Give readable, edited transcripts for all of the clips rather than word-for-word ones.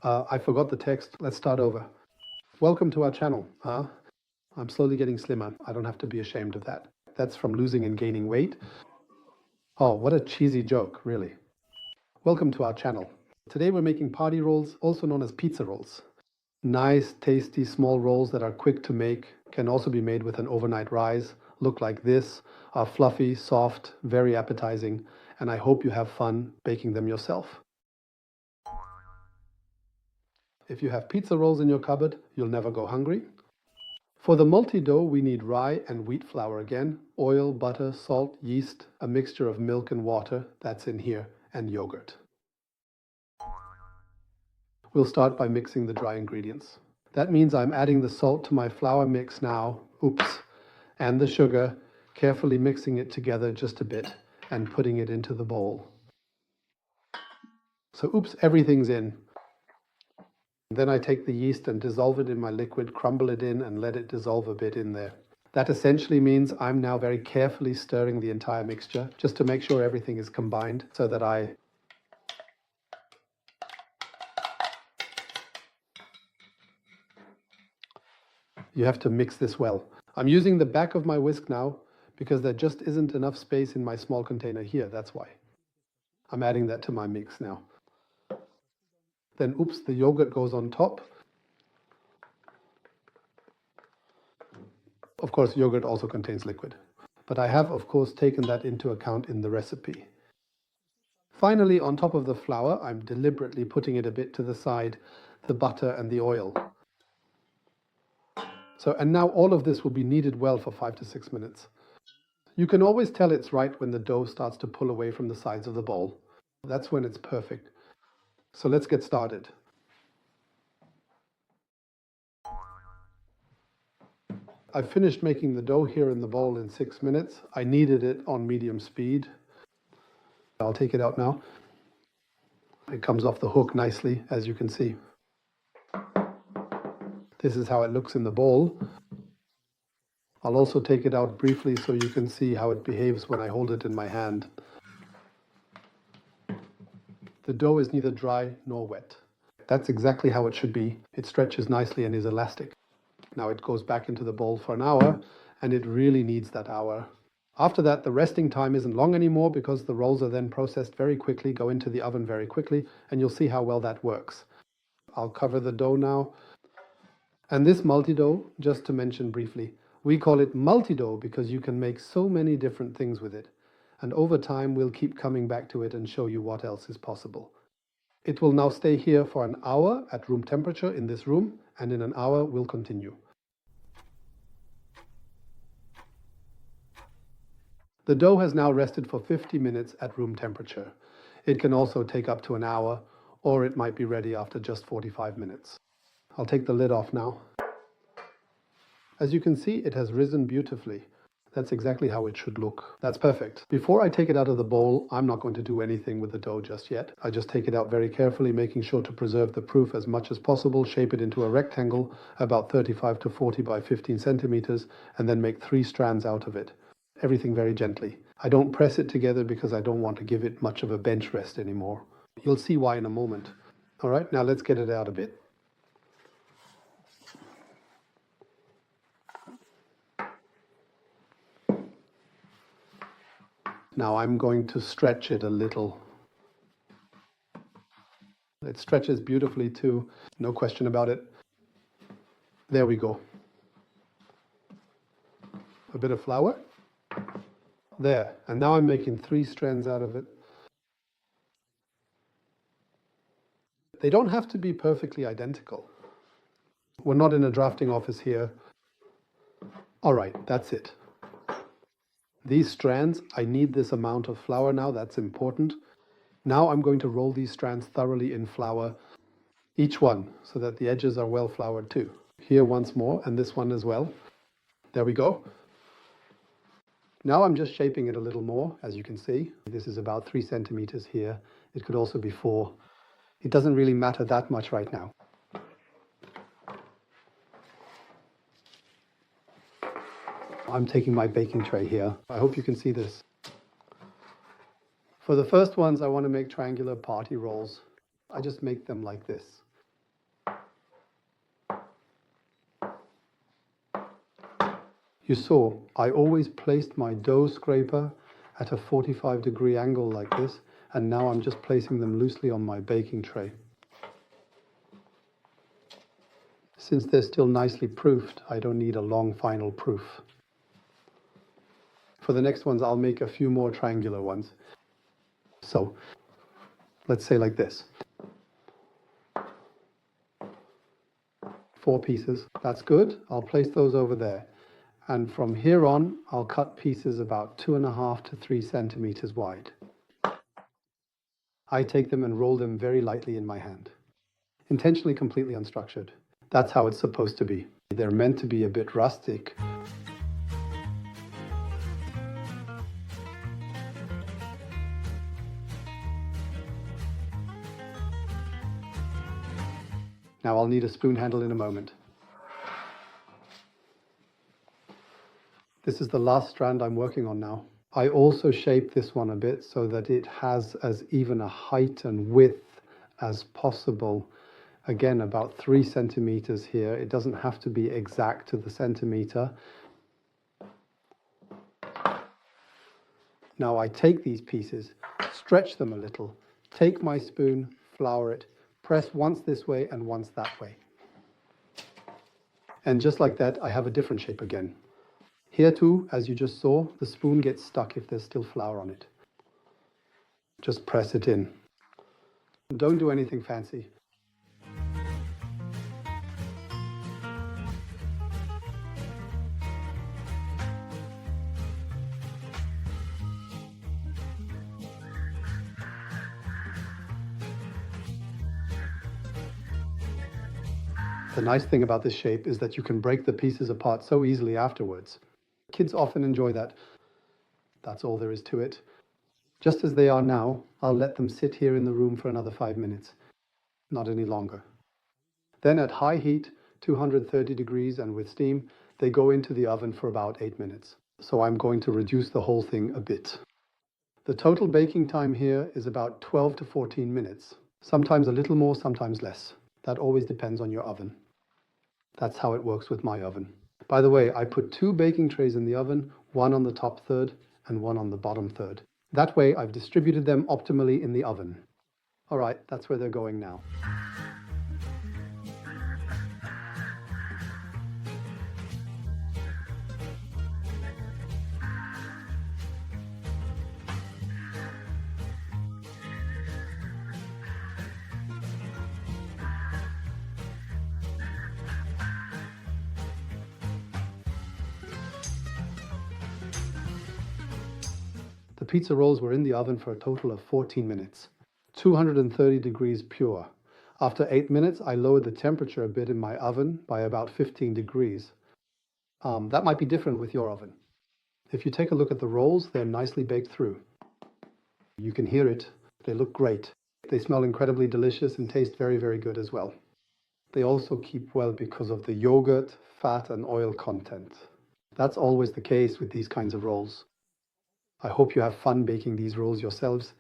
I forgot the text. Let's start over. Welcome to our channel. I'm slowly getting slimmer. I don't have to be ashamed of that. That's from losing and gaining weight. Oh, what a cheesy joke, really. Welcome to our channel. Today we're making party rolls, also known as pizza rolls. Nice, tasty, small rolls that are quick to make, can also be made with an overnight rise, look like this, are fluffy, soft, very appetizing, and I hope you have fun baking them yourself. If you have pizza rolls in your cupboard, you'll never go hungry. For the multi-dough, we need rye and wheat flour again, oil, butter, salt, yeast, a mixture of milk and water, that's in here, and yogurt. We'll start by mixing the dry ingredients. That means I'm adding the salt to my flour mix now, and the sugar, carefully mixing it together just a bit and putting it into the bowl. So everything's in. Then I take the yeast and dissolve it in my liquid, crumble it in and let it dissolve a bit in there. That essentially means I'm now very carefully stirring the entire mixture just to make sure everything is combined so that you have to mix this well. I'm using the back of my whisk now because there just isn't enough space in my small container here, that's why. I'm adding that to my mix now. Then the yogurt goes on top. Of course, yogurt also contains liquid, but I have, of course, taken that into account in the recipe. Finally, on top of the flour, I'm deliberately putting it a bit to the side, the butter and the oil. And now all of this will be kneaded well for 5 to 6 minutes. You can always tell it's right when the dough starts to pull away from the sides of the bowl. That's when it's perfect. So let's get started. I've finished making the dough here in the bowl in 6 minutes. I kneaded it on medium speed. I'll take it out now. It comes off the hook nicely, as you can see. This is how it looks in the bowl. I'll also take it out briefly so you can see how it behaves when I hold it in my hand. The dough is neither dry nor wet. That's exactly how it should be. It stretches nicely and is elastic. Now it goes back into the bowl for an hour, and it really needs that hour. After that, the resting time isn't long anymore because the rolls are then processed very quickly, go into the oven very quickly, and you'll see how well that works. I'll cover the dough now. And this multi-dough, just to mention briefly, we call it multi-dough because you can make so many different things with it. And over time, we'll keep coming back to it and show you what else is possible. It will now stay here for an hour at room temperature in this room, and in an hour we'll continue. The dough has now rested for 50 minutes at room temperature. It can also take up to an hour, or it might be ready after just 45 minutes. I'll take the lid off now. As you can see, it has risen beautifully. That's exactly how it should look. That's perfect. Before I take it out of the bowl, I'm not going to do anything with the dough just yet. I just take it out very carefully, making sure to preserve the proof as much as possible, shape it into a rectangle, about 35 to 40 by 15 centimeters, and then make 3 strands out of it. Everything very gently. I don't press it together because I don't want to give it much of a bench rest anymore. You'll see why in a moment. All right, now let's get it out a bit. Now I'm going to stretch it a little. It stretches beautifully too, no question about it. There we go. A bit of flour. There, and now I'm making 3 strands out of it. They don't have to be perfectly identical. We're not in a drafting office here. All right, that's it. These strands, I need this amount of flour now, that's important. Now I'm going to roll these strands thoroughly in flour, each one, so that the edges are well floured too. Here once more, and this one as well. There we go. Now I'm just shaping it a little more, as you can see. This is about 3 centimeters here. It could also be 4. It doesn't really matter that much right now. I'm taking my baking tray here. I hope you can see this. For the first ones, I want to make triangular party rolls. I just make them like this. You saw I always placed my dough scraper at a 45-degree angle like this, and now I'm just placing them loosely on my baking tray. Since they're still nicely proofed, I don't need a long final proof. For the next ones, I'll make a few more triangular ones. So, let's say like this. 4 pieces, that's good. I'll place those over there. And from here on, I'll cut pieces about 2.5 to 3 centimeters wide. I take them and roll them very lightly in my hand. Intentionally completely unstructured. That's how it's supposed to be. They're meant to be a bit rustic. Now I'll need a spoon handle in a moment. This is the last strand I'm working on now. I also shape this one a bit so that it has as even a height and width as possible. Again, about 3 centimeters here. It doesn't have to be exact to the centimeter. Now I take these pieces, stretch them a little, take my spoon, flour it, press once this way and once that way. And just like that, I have a different shape again. Here too, as you just saw, the spoon gets stuck if there's still flour on it. Just press it in. Don't do anything fancy. The nice thing about this shape is that you can break the pieces apart so easily afterwards. Kids often enjoy that. That's all there is to it. Just as they are now, I'll let them sit here in the room for another 5 minutes. Not any longer. Then at high heat, 230 degrees and with steam, they go into the oven for about 8 minutes. So I'm going to reduce the whole thing a bit. The total baking time here is about 12 to 14 minutes. Sometimes a little more, sometimes less. That always depends on your oven. That's how it works with my oven. By the way, I put 2 baking trays in the oven, one on the top third and one on the bottom third. That way I've distributed them optimally in the oven. All right, that's where they're going now. The pizza rolls were in the oven for a total of 14 minutes, 230 degrees pure. After 8 minutes, I lowered the temperature a bit in my oven by about 15 degrees. That might be different with your oven. If you take a look at the rolls, they're nicely baked through. You can hear it. They look great. They smell incredibly delicious and taste very, very good as well. They also keep well because of the yogurt, fat, and oil content. That's always the case with these kinds of rolls. I hope you have fun baking these rolls yourselves.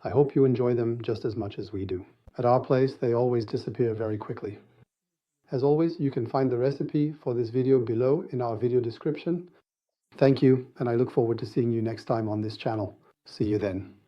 I hope you enjoy them just as much as we do. At our place, they always disappear very quickly. As always, you can find the recipe for this video below in our video description. Thank you, and I look forward to seeing you next time on this channel. See you then.